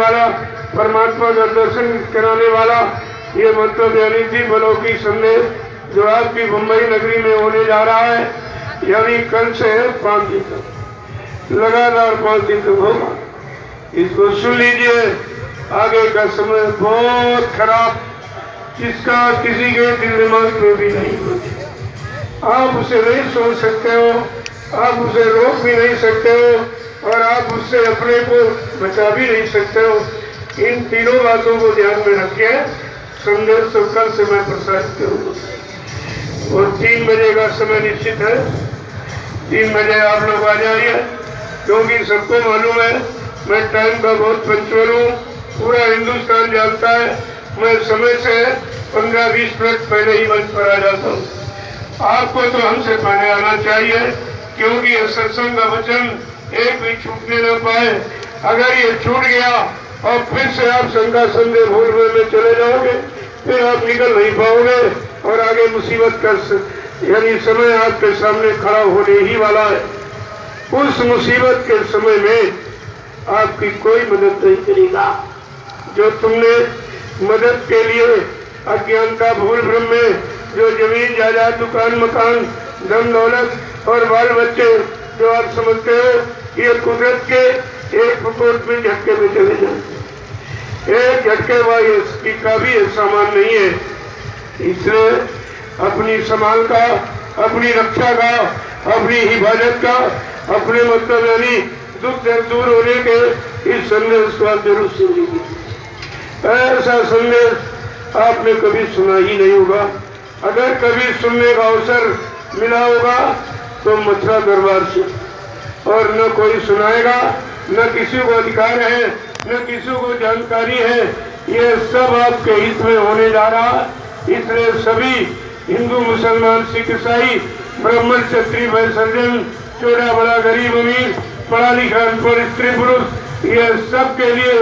वाला, परमात्मा का दर्शन कराने वाला ये मंत्र ज्ञानी थी बलौकी संदेश जो आपकी मुंबई नगरी में होने जा रहा है, यानी कल से 5 दिन तक, लगातार 5 दिन तक होगा। इसको सुन लीजिए। आगे का समय बहुत खराब, जिसका किसी के दिल दिमाग में भी नहीं होती। आप उसे नहीं सोच सकते हो, आप उसे रोक भी नहीं सकते हो और आप उससे अपने को बचा भी नहीं सकते हो। इन तीनों बातों को ध्यान में रखिए। संदेश तो कल से मैं प्रसारित करूँगा और 3 बजे का समय निश्चित है। 3 बजे आप लोग आ जाइए, क्योंकि सबको मालूम है मैं टाइम का बहुत पंचुअल हूँ, पूरा हिंदुस्तान जानता है। मैं समय से 15-20 मिनट पहले ही मंच पर आ जाता हूँ। आपको तो हमसे पहले आना चाहिए, क्योंकि ये सत्संग का वचन एक भी छूटने न पाए। अगर ये छूट गया और फिर से आप शंका संदेह भूल में चले जाओगे, फिर आप निकल नहीं पाओगे और आगे मुसीबत का यानी समय आपके सामने खड़ा होने ही वाला है। उस मुसीबत के समय में आपकी कोई मदद नहीं करेगा। जो तुमने मदद के लिए अज्ञानता भूल भ्रम में जो जमीन जायदाद दुकान मकान धन दौलत और बाल बच्चे जो आप समझते हो, ये कुदरत के एक फुकोट में झटके में चले जाते। एक झटके वाई का भी सामान नहीं है। इसलिए अपनी संभाल का, अपनी रक्षा का, अपनी हिफाजत का, अपने मतलब यानी दुख दर्द दूर होने के इस संदेश को आप जरूर सुन लीजिए। ऐसा संदेश आपने कभी सुना ही नहीं होगा। अगर कभी सुनने का अवसर मिला होगा तो मथुरा दरबार से, और न कोई सुनाएगा, न किसी को अधिकार है, न किसी को जानकारी है। ये सब आपके हित में होने जा रहा है। इसलिए सभी हिंदू मुसलमान सिख ईसाई ब्राह्मण क्षत्रिय वैश्य सज्जन, छोटा बड़ा गरीब अमीर, पढ़ा लिखा अनपढ़ स्त्री पुरुष, ये सब के लिए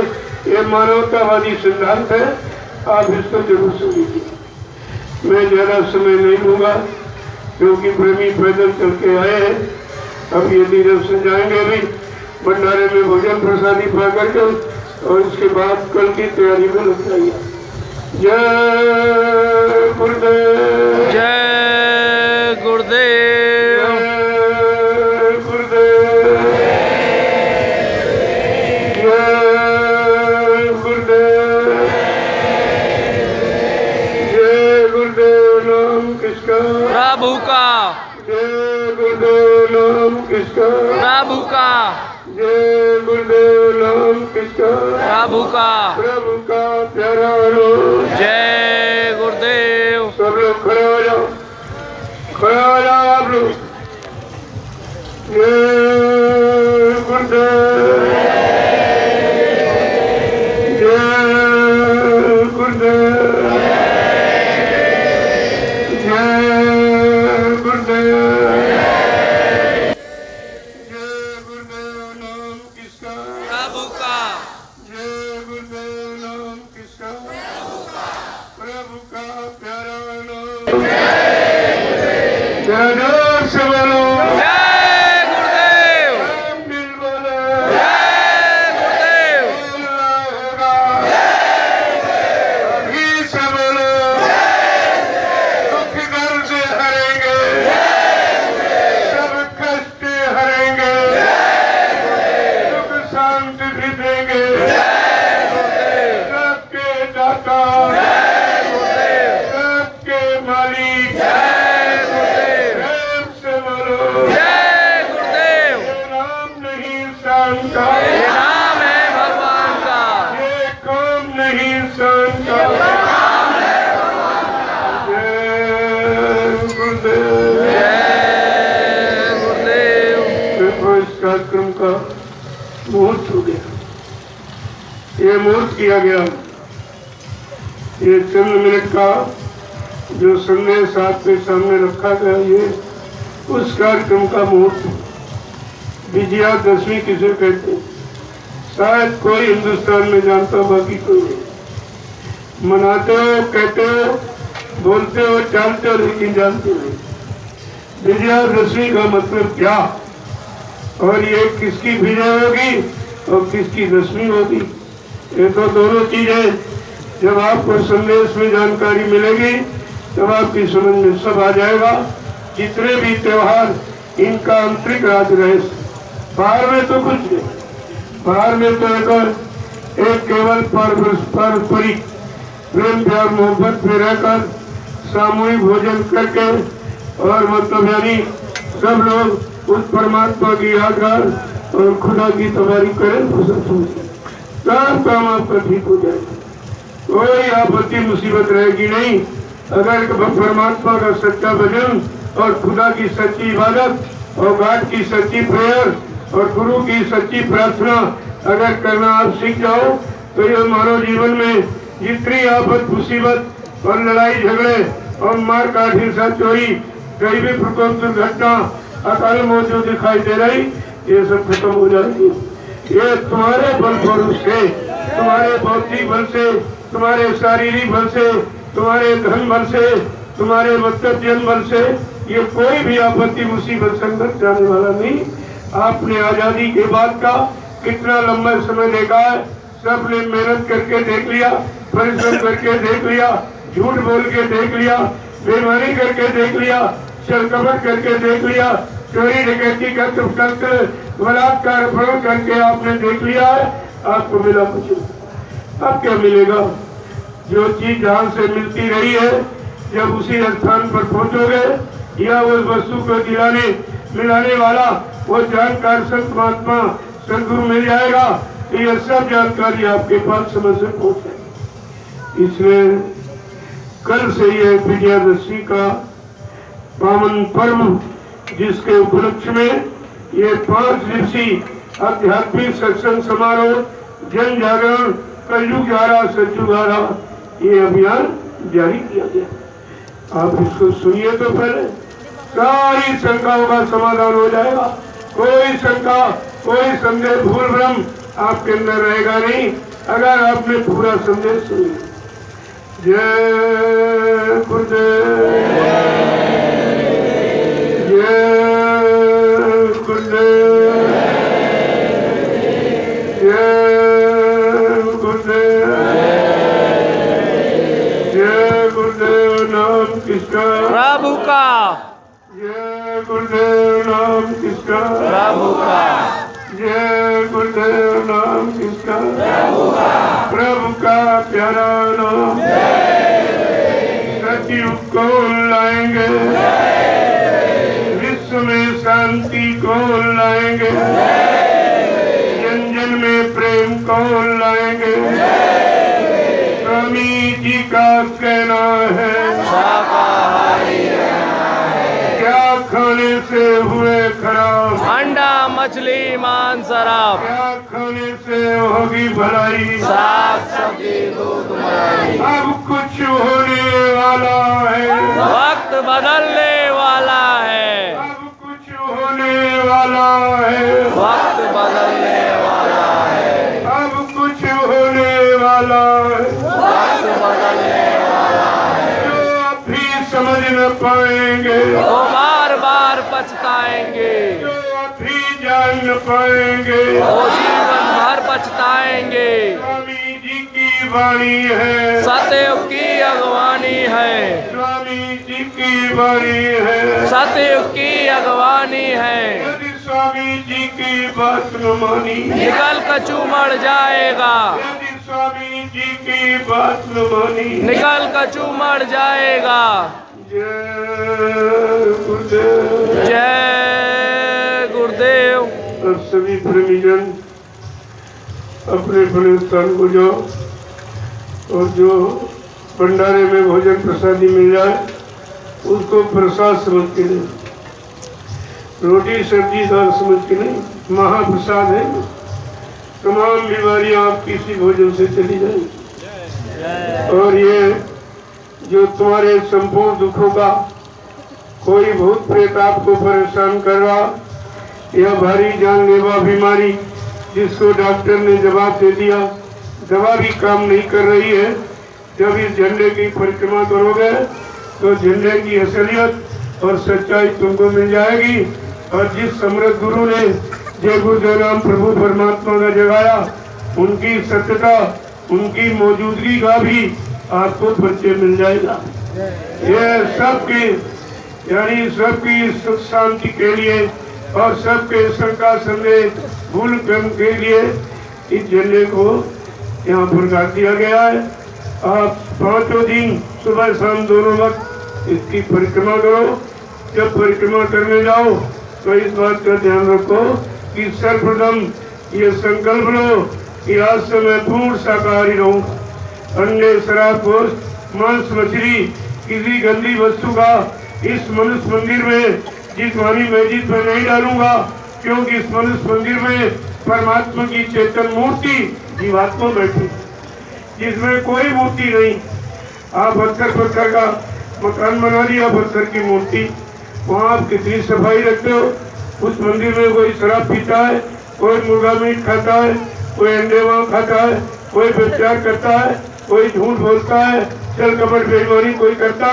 ये मानवतावादी सिद्धांत है। आप इसको जरूर सुनिए। मैं ज्यादा समय नहीं लूंगा, क्योंकि प्रेमी पैदल चल के आए हैं। अब ये नीरव से जाएंगे अभी भंडारे में भोजन प्रसादी पा करके, और इसके बाद कल की तैयारी में लग जाइए। जय गुरुदेव, जय गुरुदेव, जय गुरुदेव, जय गुरुदेव, जय गुरुदेव। नाम किसका? प्रभु का। जय गुरुदेव। नाम किसका? प्रभु का। जय गुरुदेव। नाम किसका? प्रभु का। प्रभु का प्यारा लो। जय गुरुदेव। सब लोग खड़े हो जाओ, खड़े हो जाओ आप लोग। जय गुरुदेव, जय गुरुदेव, जय गुरुदेव, जय गुरुदेव। नाम किसका? प्रभु का। जय गुरुदेव। नाम किसका? प्रभु का प्यारा नाम। जय जोर से बोलो। जय गुरुदेव। राम दिल बोलो। जय गुरुदेव। बोलना होगा। अभी से बोलो। दुख दर्द से हरेंगे, सब कष्ट हरेंगे, सुख शांति भी देंगे। सबके दाता, सबके मालिक, प्रेम से बोलो। जय गुरुदेव। ये नाम नहीं इंसान का, ये नाम है भगवान का। ये काम नहीं इंसान का। जय गुरुदेव। जय गुरुदेव। देखो इस कार्यक्रम का मुहूर्त हो गया, ये मुहूर्त किया गया। ये चंद मिनट का जो संदेश आपके सामने रखा गया, ये उस कार्यक्रम का मुहूर्त। विजयादशमी किसे कहते हैं, शायद कोई हिंदुस्तान में जानता, बाकी कोई नहीं। मनाते हो, कहते हो, बोलते हो, चालते हो, लेकिन जानते नहीं विजयादशमी का मतलब क्या, और ये किसकी विजय होगी और किसकी दशमी होगी, ये तो दोनों चीजें जब आपको संदेश में जानकारी मिलेगी तब आपकी समझ में सब आ जाएगा। जितने भी त्योहार इनका आंतरिक राज रहस्य, बाहर में तो कुछ नहीं, बाहर में तो एक केवल पारस्परिक प्रेम प्यार मोहब्बत में रहकर सामूहिक भोजन करके और मतलब यानी सब लोग उस परमात्मा की यादगार और खुदा की तबारी करें तो सब काम आपका ठीक हो जाएगा। कोई आपत्ति मुसीबत रहेगी नहीं। अगर परमात्मा का सच्चा भजन और खुदा की सच्ची इबादत और गॉड की सच्ची प्रेयर और गुरु की सच्ची प्रार्थना अगर करना आप सीख जाओ तो ये मानव जीवन में जितनी आफत मुसीबत और लड़ाई झगड़े और मार काट हिंसा चोरी कहीं भी प्रकोप दुर्घटना अकाल मौत जो दिखाई दे रही ये सब खत्म हो जाएगी। ये तुम्हारे बल भरोसे से, तुम्हारे भौतिक बल से, तुम्हारे शारीरिक बल से, तुम्हारे धन बल से, तुम्हारे मतलब बल से ये कोई भी आपत्ति मुसीबत संकट जाने वाला नहीं। आपने आजादी के बाद का कितना लंबा समय देखा है, सबने मेहनत करके देख लिया, परिश्रम करके देख लिया, झूठ बोल के देख लिया, बेईमानी करके देख लिया, छलकपट करके देख लिया, चोरी डकैती का बलात्कार अपहरण करके आपने देख लिया है। आपको मिला कुछ, अब क्या मिलेगा? जो चीज जहाँ से मिलती रही है जब उसी स्थान पर पहुंचोगे या उस वस्तु को मिलाने वाला वो जानकार संत महात्मा सदगुरु मिल जाएगा तो यह सब जानकारी आपके पास समय से पहुंचे। इसलिए कल से यह विजयादशमी का पावन पर्व जिसके उपलक्ष्य में ये 5 दिवसीय आध्यात्मिक सत्संग समारोह जन जागरण कलयुग धारा सतयुग धारा ये अभियान जारी किया गया। आप इसको सुनिए तो पहले सारी शंकाओं का समाधान हो जाएगा। कोई शंका कोई संदेह भूल भ्रम आपके अंदर रहेगा नहीं अगर आपने पूरा संदेश सुना। जय गुरुदेव, जय गुरुदेव, जय गुरुदेव, जय गुरुदेव। नाम किसका? प्रभु का। जय गुरुदेव। नाम किसका? प्रभु का। जय गुरुदेव। नाम किसका? प्रभु का। प्रभु का प्यारा नाम सतयुग को लाएंगे, विश्व में शांति को लाएंगे, जन जन में प्रेम को लाएंगे। स्वामी जी का कहना है क्या खाने से हुए खराब, अंडा मछली मांस शराब, क्या खाने से होगी भलाई, साग सब्जी दूध मलाई। अब कुछ होने वाला है, वक्त बदलने वाला है, अब कुछ होने वाला है, वक्त बदलने वाला है, अब कुछ होने वाला है। वक्त बदलने वाला है। जो अभी समझ न पाएंगे वो बार बार पछताएंगे, जो अभी जान न पाएंगे वो जीवन भर पछताएंगे। स्वामी जी की वाणी है, सतयुग की अगवानी है, स्वामी जी की वाणी है। सतयुग की अगवानी है। यदि स्वामी जी की बात न मानी, निकल कचू मर जाएगा, यदि स्वामी जी की बात न मानी, निकल कचू मर जाएगा। जय गुरुदेव। जय गुरुदेव। अब सभी प्रेमीजन अपने अपने स्थान को जाओ और जो भंडारे में भोजन प्रसादी मिल जाए उसको प्रसाद समझ के नहीं, रोटी सब्जी दाल समझ के नहीं, महाप्रसाद है। तमाम बीमारियां आपकी इसी भोजन से चली जाएंगी। और ये जो तुम्हारे संपूर्ण दुखों का कोई भूत प्रेत आपको परेशान कर रहा, यह भारी जानलेवा बीमारी जिसको डॉक्टर ने जवाब दे दिया, दवा भी काम नहीं कर रही है। जब इस झंडे की परिक्रमा करोगे तो झंडे की असलियत और सच्चाई तुमको मिल जाएगी। और जिस समृद्ध गुरु ने जय गुरुदेव नाम प्रभु परमात्मा का जगाया उनकी सत्यता, उनकी मौजूदगी का भी आपको परिचय मिल जाएगा। ये सबकी यानी सबकी सुख शांति के लिए और सबके शंका संदेह भूल भ्रम के लिए इस झंडे को यहाँ पर गाड़ दिया गया है। आप 5 दिन सुबह शाम दोनों वक्त इसकी परिक्रमा करो। जब परिक्रमा करने जाओ तो इस बात का ध्यान रखो कि सर्वप्रथम ये संकल्प लो कि आज से मैं पूर्ण शाकाहारी रहूंगा। अंडे, शराब, गोश्त, मांस, मछली, किसी गंदी वस्तु का इस मनुष्य मंदिर में जिस्मानी मस्जिद में नहीं डालूंगा, क्योंकि इस मनुष्य मंदिर में परमात्मा की चेतन मूर्ति जीवात्मा बैठी, जिसमें कोई मूर्ति नहीं। आप पत्थर का मकान बना दिया, पत्थर की मूर्ति, वहाँ आप कितनी सफाई रखते हो। उस मंदिर में कोई शराब पीता है, कोई मुर्गा मीट खाता है, कोई अंडे वहाँ खाता है, कोई व्यभिचार करता है, कोई झूठ बोलता है, छल कपट बेईमानी कोई करता,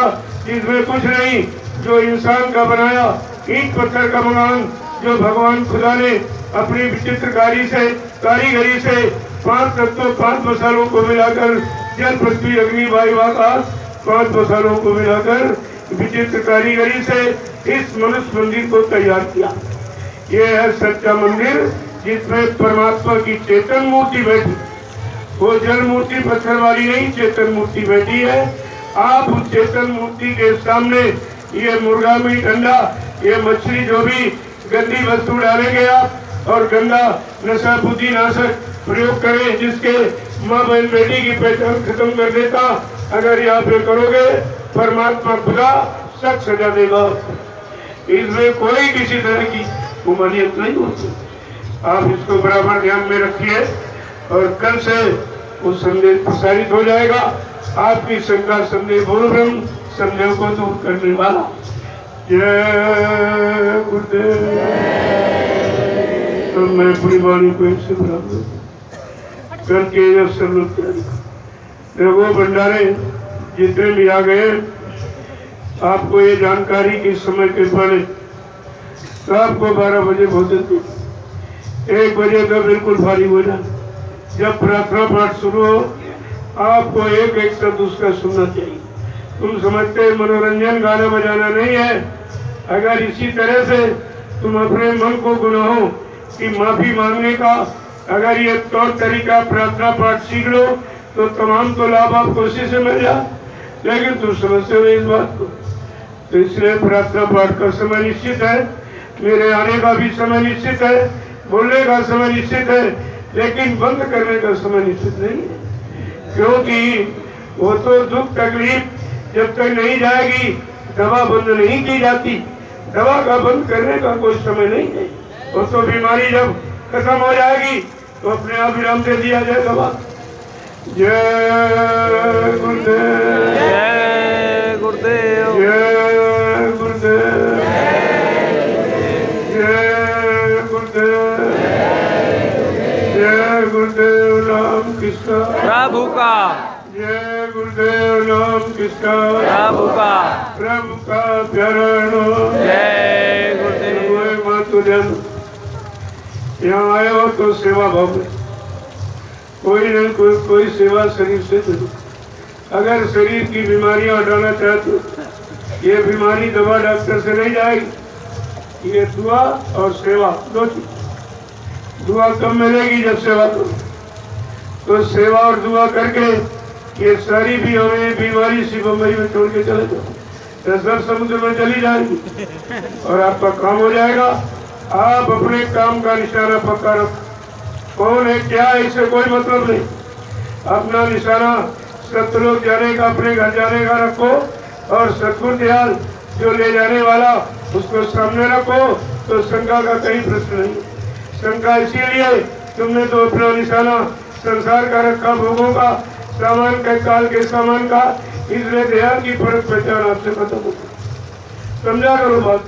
जिसमें कुछ नहीं। जो इंसान का बनाया ईंट पत्थर का मकान, जो भगवान खुदा ने अपनी विचित्रकारी से कारीगरी से 5 तत्वों 5 मसालों को मिलाकर, जल, पृथ्वी, अग्नि, वायु, आकाश 5 मसालों को मिलाकर विचित्र कारीगरी से इस मनुष्य मंदिर को तैयार किया। ये है सच्चा मंदिर जिसमें परमात्मा की चेतन मूर्ति बैठी। वो जल मूर्ति पत्थर वाली नहीं, चेतन मूर्ति बैठी है। आप उस चेतन मूर्ति के सामने ये मुर्गा मीट, अंडा, ये मछली, जो भी गंदी वस्तु डालेंगे आप और गंदा नशा बुद्धि नाशक प्रयोग करें, जिसके माँ बहन बेटी की पहचान खत्म कर देता, अगर यहाँ पे करोगे परमात्मा खुदा सख्त सजा देगा। इसमें कोई किसी तरह की उमरियत नहीं होती। आप इसको बराबर ध्यान में रखिए और कल से वो संदेश प्रसारित हो जाएगा। आपकी शंका संदेह भूल भ्रम संदेह को दूर करने वाला। जय गुरुदेव। तो मैं पूरी वाणी को इनसे बराबर करके सब लोग देखो भंडारे जितने भी आ गए, आपको ये जानकारी की समय के पहले तो आपको 12 बजे भोजन दी, 1 बजे तो बिल्कुल भारी हो जाए। जब प्रार्थना पाठ शुरू हो आपको एक शब्द उसका सुनना चाहिए। तुम समझते मनोरंजन गाना बजाना नहीं है। अगर इसी तरह से तुम अपने मन को गुनाहों की माफी मांगने का अगर ये तौर तरीका प्रार्थना पाठ सीख लो तो तमाम तो लाभ आपको उसी से मिल जाए। लेकिन तुम समझते हो इस बात को, तो इसलिए प्रार्थना पाठ का समय निश्चित है, मेरे आने का भी समय निश्चित है, बोलने का समय निश्चित है, लेकिन बंद करने का समय निश्चित नहीं है। क्योंकि वो तो दुख तकलीफ जब तक नहीं जाएगी दवा बंद नहीं की जाती। दवा का बंद करने का कोई समय नहीं है। वो तो बीमारी जब खत्म हो जाएगी तो अपने आप विराम दे दिया जाए दवा। जय गुरुदेव, जय गुरुदेव, जय गुरुदेव, जय गुरुदेव, जय गुरुदेव। नाम किसका? प्रभु का। जय गुरुदेव। नाम किसका? प्रभु का। प्रभु का प्यारा नाम। जय गुरुदेव। मातुजन यहाँ आए हो तो सेवा भाव में कोई नहीं कोई सेवा शरीर से करो। अगर शरीर की बीमारियां हटाना चाहते हो, ये बीमारी दवा डॉक्टर से नहीं जाएगी। ये दुआ और सेवा दो चीज। दुआ कब मिलेगी? जब सेवा करो। तो सेवा और दुआ करके ये सारी भी हमें बीमारी सी बम्बई में छोड़ के चले जाओ, सब समुद्र में चली जाएगी और आपका काम हो जाएगा। आप अपने काम का निशाना पक्का रखो। कौन है क्या है इससे कोई मतलब नहीं। अपना निशाना सतलोक जाने का, अपने घर जाने का रखो और सतगुरु दयाल जो ले जाने वाला उसको सामने रखो, तो शंका का कहीं प्रश्न नहीं। शंका इसीलिए तुमने तो अपना निशाना संसार का रखा, भोगों का, सामान का, काल के सामान का, इसलिए दयाल की फर्क पहचान आपसे खत्म हो। समझा करो बात।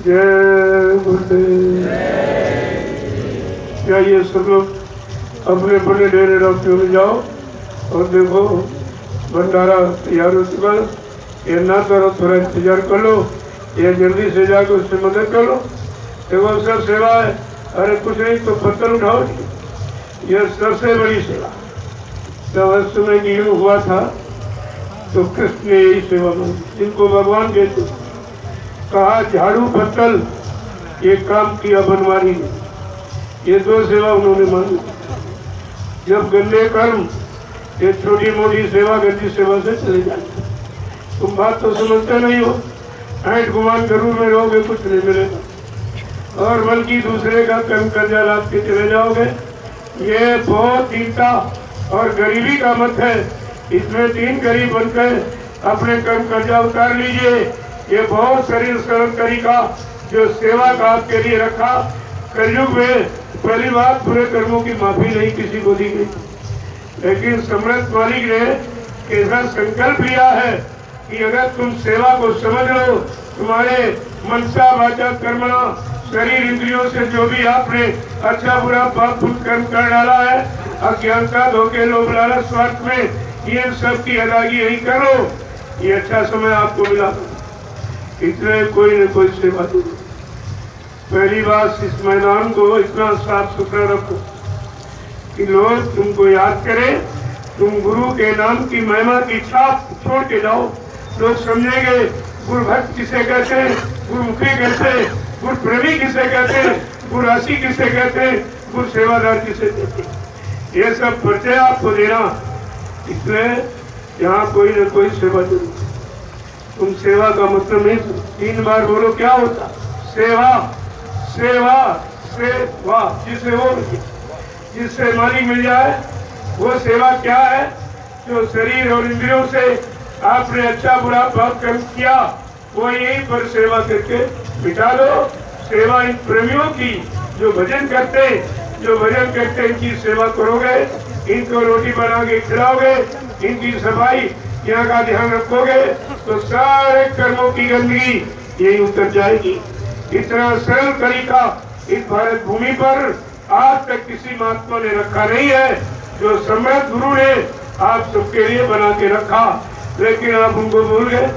जय गुरुदेव। क्या ये सब लोग अपने अपने डेरे डॉक्टर में जाओ और देखो भंडारा तैयार हो चुका है। ये ना करो, थोड़ा इंतजार कर लो, ये जल्दी से जाकर उससे मदद कर लो। देखो सब सेवा है। अरे कुछ नहीं तो पत्थर उठाओ, यह सबसे बड़ी सेवा। जब उस समय की युग हुआ था तो कृष्ण ने यही सेवा मांगी, जिनको भगवान कहते, कहा झाड़ू पत्तल ये काम किया बनवारी ने, ये दो सेवा उन्होंने मांगी। जब गंदे कर्म, ये छोटी मोटी सेवा गंदी सेवा से चले जाते। तुम बात तो समझते नहीं हो, ऐट गुमान गरूर में रहोगे कुछ नहीं मिलेगा, और बल्कि दूसरे का कर्म कर्जा लाद के चले जाओगे। ये बहुत दीनता और गरीबी का मत है। इसमें 3 गरीब बनकर अपने कर्म कर्जा उतार लीजिए। ये बहुत सरल सरल तरीका जो सेवा का आपके लिए रखा। कलयुग में पहली बात बुरे कर्मों की माफी नहीं किसी को दी गई, लेकिन समर्थ मालिक ने ऐसा संकल्प लिया है कि अगर तुम सेवा को समझ लो, तुम्हारे मनसा वाचा कर्मणा शरीर इंद्रियों से जो भी आपने अच्छा बुरा पाप पुण्य कर्म कर डाला है, अज्ञानता धोखे लोभ लालच स्वार्थ में, ये सब की अदायगी यही करो। ये अच्छा समय आपको मिला, इसलिए कोई न कोई सेवा दो। पहली बात, इस मैदान को इतना साफ सुथरा रखो कि लोग तुमको याद करें। तुम गुरु के नाम की महिमा की छाप छोड़ के जाओ, लोग समझेंगे गुरु भक्त किसे कहते हैं, गुरुमुखी कहते हैं, गुरु प्रेमी किसे कहते हैं, गुरु राशि किसे कहते हैं, गुरु सेवादार किसे कहते हैं। ये सब परिचय आपको देना, इसलिए यहाँ कोई न कोई सेवा जरूर। तुम सेवा का मतलब नहीं, 3 बार बोलो क्या होता, सेवा सेवा सेवा। जिसे वो जिससे मालिक मिल जाए वो सेवा क्या है? जो शरीर और इंद्रियों से आपने अच्छा बुरा पाप कर्म किया, वो यहीं पर सेवा करके मिटा लो। सेवा इन प्रेमियों की जो भजन करते इनकी सेवा करोगे, इनको रोटी बना के खिलाओगे, इनकी सफाई यहाँ का ध्यान रखोगे, तो सारे कर्मों की गंदगी यही उतर जाएगी। इतना सरल तरीका इस भारत भूमि पर आज तक किसी महात्मा ने रखा नहीं है, जो समर्थ गुरु ने आप सबके लिए बना के रखा। लेकिन आप उनको भूल गए,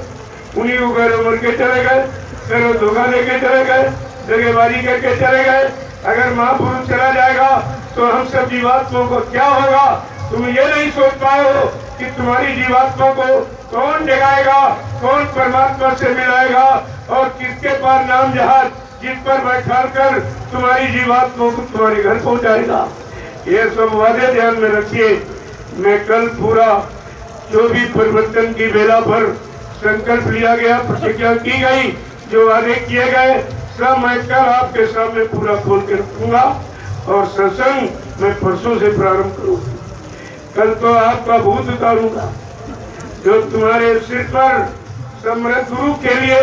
उन्हीं को घर उमर के चले गए, फिर धोखा लेके चले गए, जगहबाजी करके चले गए। अगर महापुरुष चला जाएगा तो हम सब जीवात्माओं को क्या होगा? तुम ये नहीं सोच पाए हो कि तुम्हारी जीवात्मा को कौन जगाएगा, कौन परमात्मा से मिलाएगा, और किसके पास नाम जहाज जिस पर बैठा कर तुम्हारी जीवात्मा को तुम्हारे घर पहुंचाएगा। ये सब वादे ध्यान में रखिए। मैं कल पूरा जो भी परिवर्तन की बेला पर संकल्प लिया गया, प्रतिज्ञा की गई, जो वादे किए गए, सब मैं कल आपके सामने पूरा खोल के रखूंगा। और सत्संग मैं परसों से प्रारंभ करूंगा। कल तो आपका भूत उतारूंगा जो तुम्हारे सिर पर समर्थ गुरु के लिए,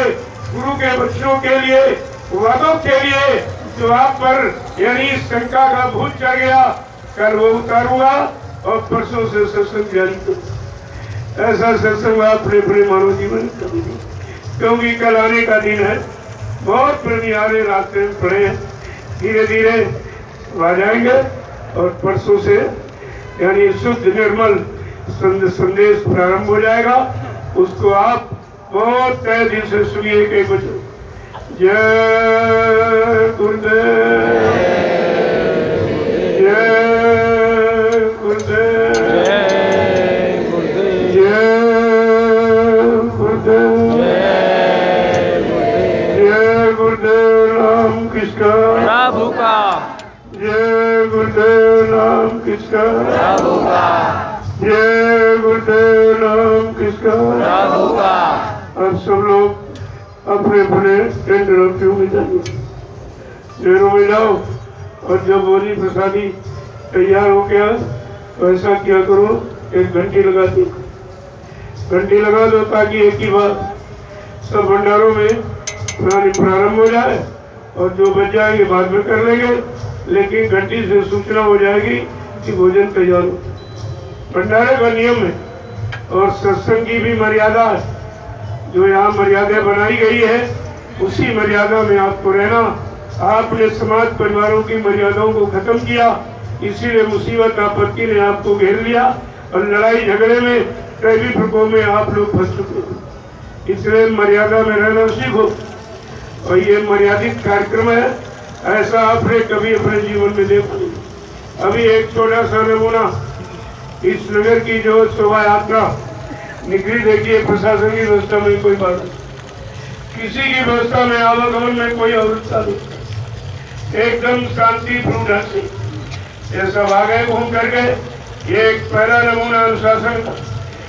गुरु के बच्चों के लिए, वादों के लिए जो आप पर यानी शंका का भूत चढ़ गया, कल वो उतारूंगा और परसों से सत्संग जारी करूंगा। ऐसा सत्संग आपने अपने मानव जीवन कभी नहीं, क्योंकि कल आने का दिन है। बहुत प्रेमी आ रहे, रास्ते में पड़े हैं, धीरे धीरे आ जाएंगे और परसों से यानी शुद्ध निर्मल संदेश प्रारंभ हो जाएगा। उसको आप बहुत तय दिल से सुनिए। कई बच्चों, जय गुरुदेव, जय गुरुदेव, जय गुरुदेव, जय गुरुदेव, जय गुरुदेव। नाम किसका? प्रभु का। जय गुरुदेव। नाम किसका? प्रभु का। जय गुरुदेव। नाम किसका? प्रभु का। अब सब लोग अपने अपने टेंट रखियों में जाइए, डेरों में जाओ, और जब बोली प्रसादी तैयार हो गया तो ऐसा क्या करो, 1 घंटी लगा दी, घंटी लगा दो, ताकि एक ही बार सब भंडारों में प्रारंभ हो जाए, और जो बच जाएंगे बाद में कर लेंगे, लेकिन घंटी से सूचना हो जाएगी कि भोजन तैयार हो। भंडारे का नियम है और सत्संग की भी मर्यादा है। जो यहाँ मर्यादा बनाई गई है उसी मर्यादा में आपको रहना। आपने समाज परिवारों की मर्यादाओं को खत्म किया, इसीलिए मुसीबत आपत्ति ने आपको घेर लिया और लड़ाई झगड़े में कई प्रकोप में आप लोग फंस चुके हैं। इसलिए मर्यादा में रहना सीखो। और ये मर्यादित कार्यक्रम है, ऐसा आपने कभी अपने जीवन में देखा नहीं। अभी एक छोटा सा नमूना, इस नगर की जो शोभा यात्रा निकली, देखिए प्रशासन की व्यवस्था में कोई बात नहीं, किसी की व्यवस्था में आवागमन में कोई अवस्था नहीं, एकदम शांतिपूर्ण ढंग से ये सब आ गए घूम करके। ये एक पहला नमूना अनुशासन का,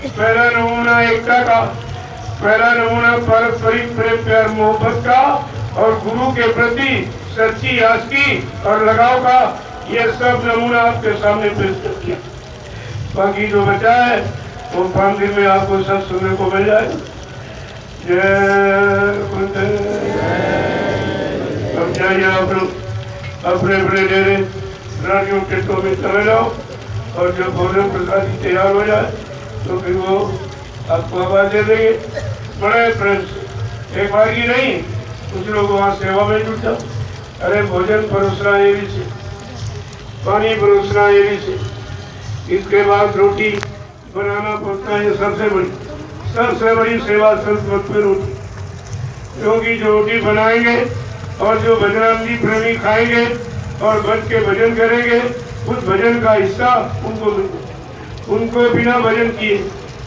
पहला नमूना एकता का, पहला नमूना पारस्परिक प्रेम प्यार मोहब्बत का और गुरु के प्रति सच्ची आस्की और लगाव का, ये सब नमूना आपके सामने पेश कर दिया। बाकी जो बचा है वो 5 दिन में आपको सब सुनने को मिल जाएगा। अब जाइए आप लोग अपने अपने डेरे रानियों के टो में चले जाओ, और जब भोजन प्रसादी तैयार हो जाए तो फिर वो आपको आवाज दे देंगे बड़े प्रेम से। एक बार की नहीं, कुछ लोग वहाँ सेवा में जुट जाओ। अरे भोजन परोसना एरी से, पानी परोसना एरी से, इसके बाद रोटी बनाना पड़ता है, सबसे बड़ी सेवा संस्कृत में रोटी। क्योंकि जो रोटी बनाएंगे और जो भजनानंदी प्रेमी खाएंगे और बैठ के भजन करेंगे, उस भजन का हिस्सा उनको मिलेगा। उनको बिना भजन किए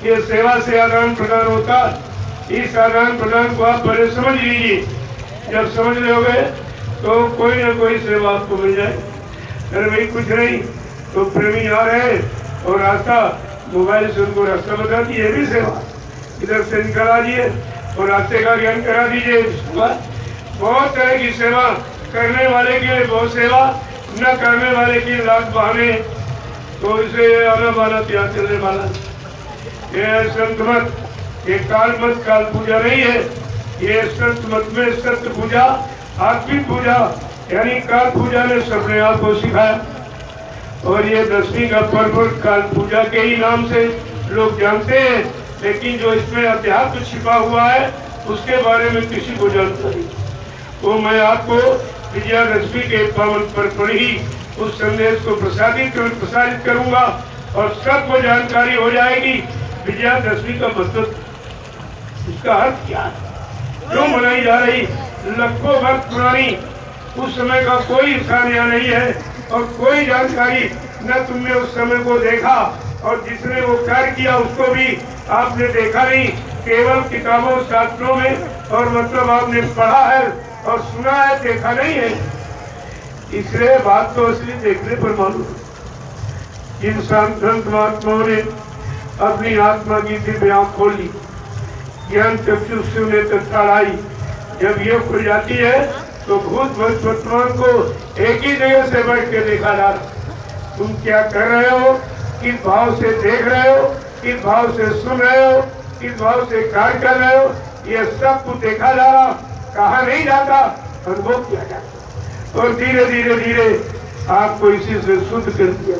ये सेवा से आदान प्रदान होता। इस आदान प्रदान को आप पहले समझ लीजिए, जब समझ लोगे तो कोई ना कोई सेवा आपको मिल जाए। अरे भाई कुछ नहीं तो प्रेमी आ रहे और रास्ता मोबाइल से उनको रास्ता बता दिए, ये भी सेवा। इधर से निकल आइए और रास्ते का ज्ञान करा दीजिए। बहुत तरह की सेवा, करने वाले के लिए बहुत सेवा, न करने वाले की लाख बहाने, तो इसे आना बाना त्याग चलने वाला। ये संत मत, ये काल मत, काल पूजा नहीं है। ये संत मत में सत्य पूजा, आत्मिक पूजा, यानी काल पूजा ने सबने आपको सिखाया। और ये 10वीं का पर्व काल पूजा के ही नाम से लोग जानते हैं, लेकिन जो इसमें अध्यात्म छिपा हुआ है उसके बारे में किसी को जानता नहीं। तो मैं आपको विजयादशमी के पावन पर्व पर ही उस संदेश को प्रसारित करूंगा और सबको जानकारी हो जाएगी विजयादशमी का मतलब, उसका अर्थ क्या है, क्यों मनाई जा रही। लाखों वर्ष पुरानी, उस समय का कोई इंसान यहाँ नहीं है और कोई जानकारी न तुमने उस समय को देखा, और जिसने वो कार्य किया उसको भी आपने देखा नहीं, केवल किताबों शास्त्रों में और मतलब आपने पढ़ा है और सुना है, देखा नहीं है। इसलिए बात तो असली देखने पर मालूम। जिन संत महात्माओं ने अपनी आत्मा की दिव्य आंख खोली, ज्ञान चक्षु से उन्हें तत्काल आई, जब ये खुल जाती है तो भूत वर्तमान को एक ही जगह से बैठ के देखा जा रहा। तुम क्या कर रहे हो, किस भाव से देख रहे हो, किस भाव से सुन रहे हो, किस भाव से कार्य कर रहे हो, ये सब कुछ देखा जा रहा, कहा नहीं जाता, अनुभव किया जाता। और धीरे धीरे धीरे आपको इसी से शुद्ध कर दिया।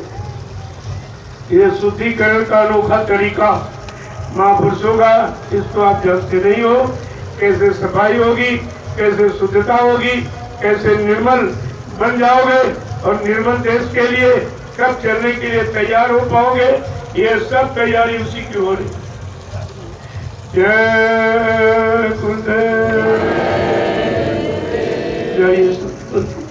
ये शुद्धिकरण का अनोखा तरीका महापुरुषों का, इसको आप जानते नहीं हो। कैसे सफाई होगी, कैसे शुद्धता होगी, कैसे निर्मल बन जाओगे और निर्मल देश के लिए कब चलने के लिए तैयार हो पाओगे, ये सब तैयारी उसी की हो रही। जय गुरुदेव, जय